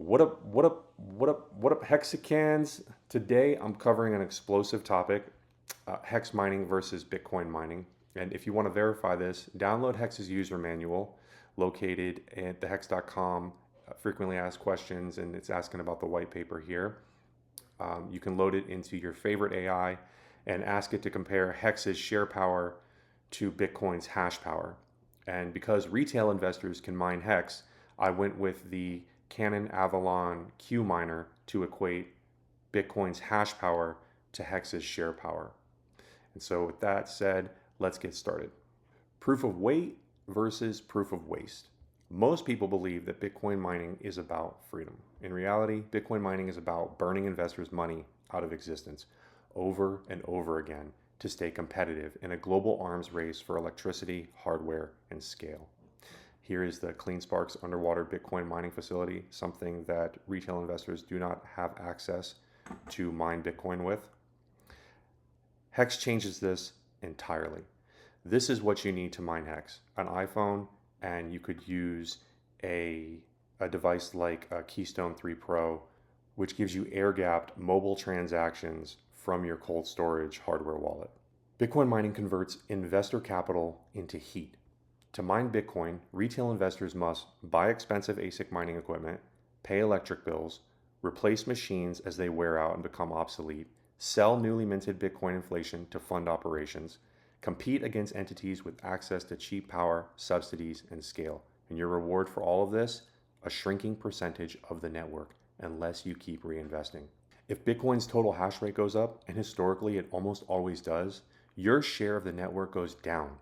What up, Hexicans? Today I'm covering an explosive topic, hex mining versus Bitcoin mining. And if you want to verify this, download Hex's user manual located at thehex.com, frequently asked questions, and it's asking about the white paper here. You can load it into your favorite AI and ask it to compare Hex's share power to Bitcoin's hash power. And because retail investors can mine Hex, I went with the Canon Avalon Q miner to equate Bitcoin's hash power to Hex's share power. And so with that said, let's get started. Proof of weight versus proof of waste. Most people believe that Bitcoin mining is about freedom. In reality, Bitcoin mining is about burning investors' money out of existence over and over again to stay competitive in a global arms race for electricity, hardware, and scale. Here is the CleanSpark's underwater Bitcoin mining facility, something that retail investors do not have access to mine Bitcoin with. Hex changes this entirely. This is what you need to mine Hex: an iPhone, and you could use a device like a Keystone 3 Pro, which gives you air-gapped mobile transactions from your cold storage hardware wallet. Bitcoin mining converts investor capital into heat. To mine Bitcoin, retail investors must buy expensive ASIC mining equipment, pay electric bills, replace machines as they wear out and become obsolete, sell newly minted Bitcoin inflation to fund operations, compete against entities with access to cheap power, subsidies, and scale. And your reward for all of this? A shrinking percentage of the network, unless you keep reinvesting. If Bitcoin's total hash rate goes up, and historically it almost always does, your share of the network goes down,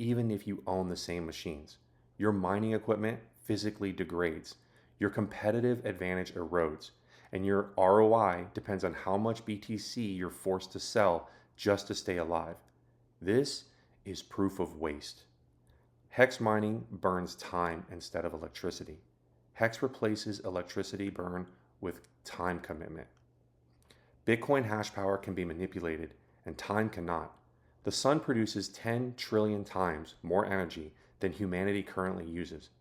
even if you own the same machines. Your mining equipment physically degrades, your competitive advantage erodes, and your ROI depends on how much BTC you're forced to sell just to stay alive. This is proof of waste. Hex mining burns time instead of electricity. Hex replaces electricity burn with time commitment. Bitcoin hash power can be manipulated and time cannot. The sun produces 10 trillion times more energy than humanity currently uses.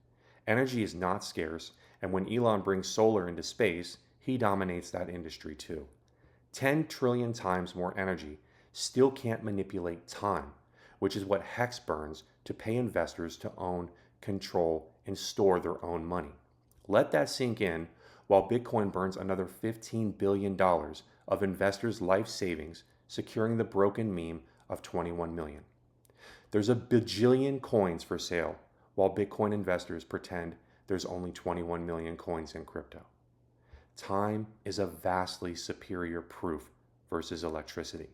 Energy is not scarce, and when Elon brings solar into space, he dominates that industry too. 10 trillion times more energy still can't manipulate time, which is what Hex burns to pay investors to own, control, and store their own money. Let that sink in while Bitcoin burns another $15 billion of investors' life savings, securing the broken meme of 21 million. There's a bajillion coins for sale, while Bitcoin investors pretend there's only 21 million coins in crypto. Time is a vastly superior proof versus electricity.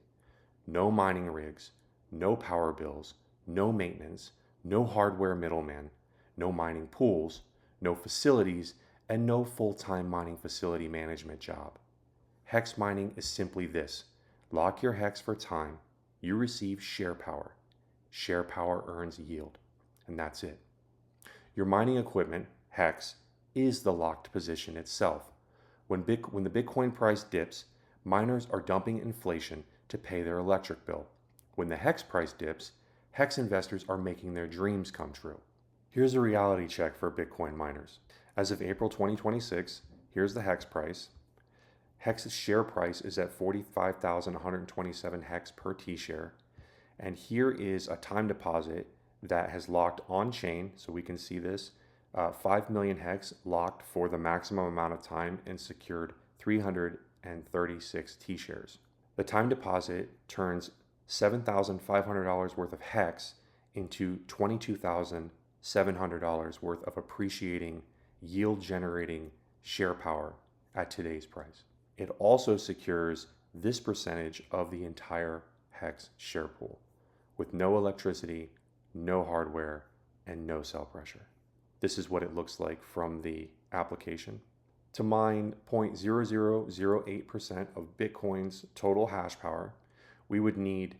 No mining rigs, no power bills, no maintenance, no hardware middlemen, no mining pools, no facilities, and no full-time mining facility management job. Hex mining is simply this: lock your Hex for time, you receive share power. Share power earns yield, and that's it. Your mining equipment, Hex, is the locked position itself. When the Bitcoin price dips, miners are dumping inflation to pay their electric bill. When the Hex price dips, Hex investors are making their dreams come true. Here's a reality check for Bitcoin miners. As of April 2026, here's the Hex price. Hex's share price is at 45,127 Hex per T-share. And here is a time deposit that has locked on-chain, so we can see this, 5 million Hex locked for the maximum amount of time and secured 336 T-shares. The time deposit turns $7,500 worth of Hex into $22,700 worth of appreciating, yield-generating share power at today's price. It also secures this percentage of the entire Hex share pool with no electricity, no hardware, and no sell pressure. This is what it looks like from the application. To mine 0.0008% of Bitcoin's total hash power, we would need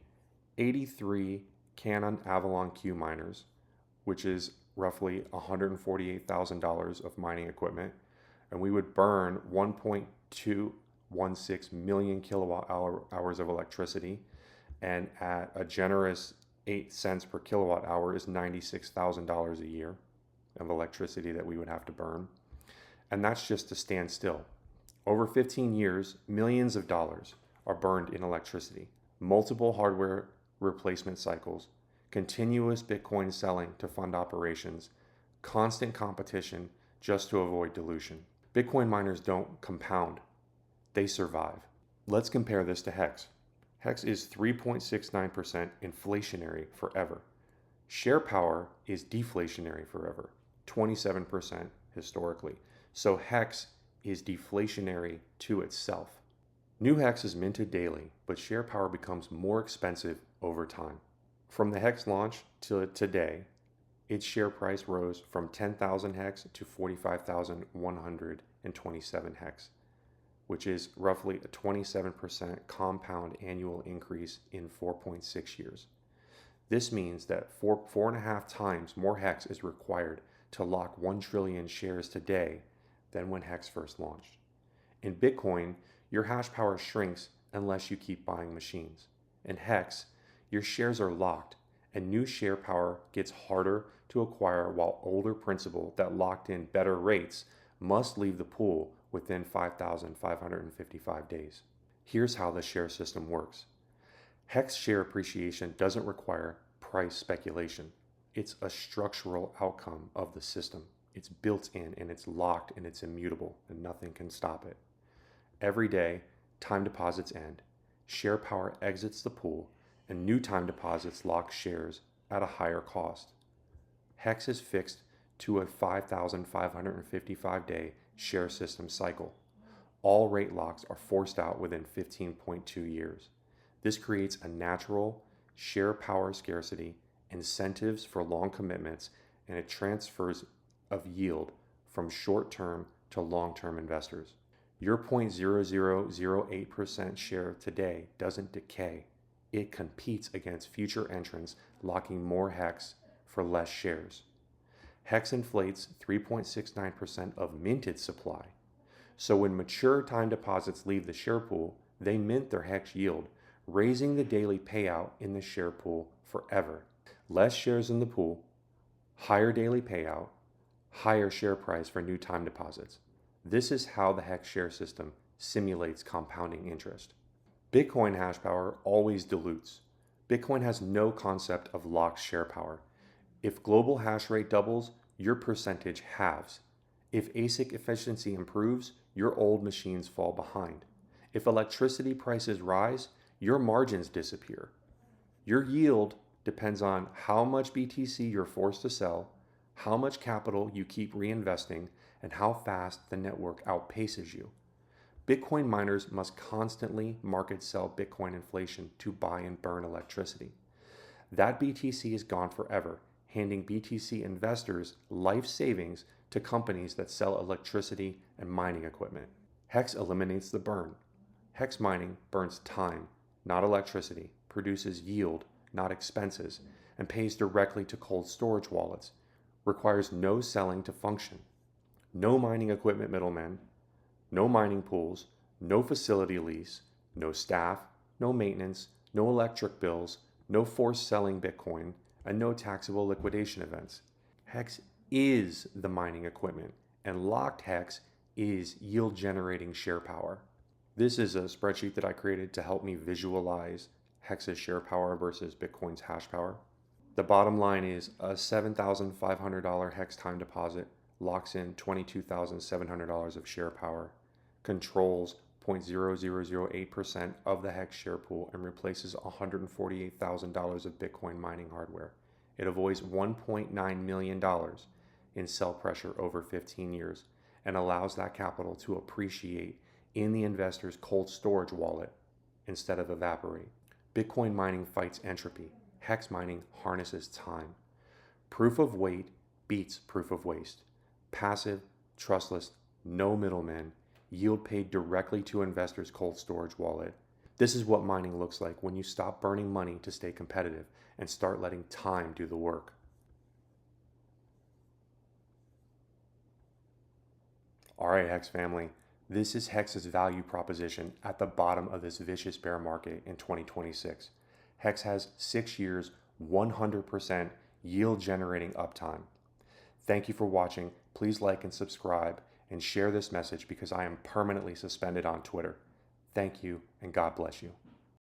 83 Canon Avalon Q miners, which is roughly $148,000 of mining equipment, and we would burn 1.216 million kilowatt hours of electricity, and at a generous 8 cents per kilowatt hour is $96,000 a year of electricity that we would have to burn. and that's just to stand still. Over 15 years, millions of dollars are burned in electricity, multiple hardware replacement cycles, continuous Bitcoin selling to fund operations, constant competition just to avoid dilution. Bitcoin miners don't compound, they survive. Let's compare this to HEX. HEX is 3.69% inflationary forever. Share power is deflationary forever, 27% historically. So HEX is deflationary to itself. New HEX is minted daily, but share power becomes more expensive over time. From the HEX launch to today, its share price rose from 10,000 HEX to 45,127 HEX, which is roughly a 27% compound annual increase in 4.6 years. This means that 4.5 times more HEX is required to lock 1 trillion shares today than when HEX first launched. In Bitcoin, your hash power shrinks unless you keep buying machines. In HEX, your shares are locked and new share power gets harder to acquire, while older principal that locked in better rates must leave the pool within 5,555 days. Here's how the share system works. HEX share appreciation doesn't require price speculation. It's a structural outcome of the system. It's built in and it's locked and it's immutable and nothing can stop it. Every day, time deposits end, share power exits the pool, and new time deposits lock shares at a higher cost. HEX is fixed to a 5,555-day share system cycle. All rate locks are forced out within 15.2 years. This creates a natural share power scarcity, incentives for long commitments, and it transfers of yield from short-term to long-term investors. Your 0.0008% share today doesn't decay. It competes against future entrants, locking more HEX for less shares. HEX inflates 3.69% of minted supply. So when mature time deposits leave the share pool, they mint their HEX yield, raising the daily payout in the share pool forever. Less shares in the pool, higher daily payout, higher share price for new time deposits. This is how the HEX share system simulates compounding interest. Bitcoin hash power always dilutes. Bitcoin has no concept of locked share power. If global hash rate doubles, your percentage halves. If ASIC efficiency improves, your old machines fall behind. If electricity prices rise, your margins disappear. Your yield depends on how much BTC you're forced to sell, how much capital you keep reinvesting, and how fast the network outpaces you. Bitcoin miners must constantly market sell Bitcoin inflation to buy and burn electricity. That BTC is gone forever, handing BTC investors life savings to companies that sell electricity and mining equipment. HEX eliminates the burn. HEX mining burns time, not electricity, produces yield, not expenses, and pays directly to cold storage wallets, requires no selling to function. No mining equipment middlemen, no mining pools, no facility lease, no staff, no maintenance, no electric bills, no forced selling Bitcoin, and no taxable liquidation events. HEX is the mining equipment, and locked HEX is yield generating share power. This is a spreadsheet that I created to help me visualize HEX's share power versus Bitcoin's hash power. The bottom line is a $7,500 HEX time deposit locks in $22,700 of share power, controls 0.0008% of the HEX share pool, and replaces $148,000 of Bitcoin mining hardware. It avoids $1.9 million in sell pressure over 15 years and allows that capital to appreciate in the investor's cold storage wallet instead of evaporate. Bitcoin mining fights entropy. HEX mining harnesses time. Proof of weight beats proof of waste. Passive, trustless, no middlemen, yield paid directly to investors' cold storage wallet. This is what mining looks like when you stop burning money to stay competitive and start letting time do the work. All right, HEX family, this is HEX's value proposition at the bottom of this vicious bear market in 2026. HEX has 6 years, 100% yield generating uptime. Thank you for watching. Please like and subscribe, and share this message because I am permanently suspended on Twitter. Thank you, and God bless you.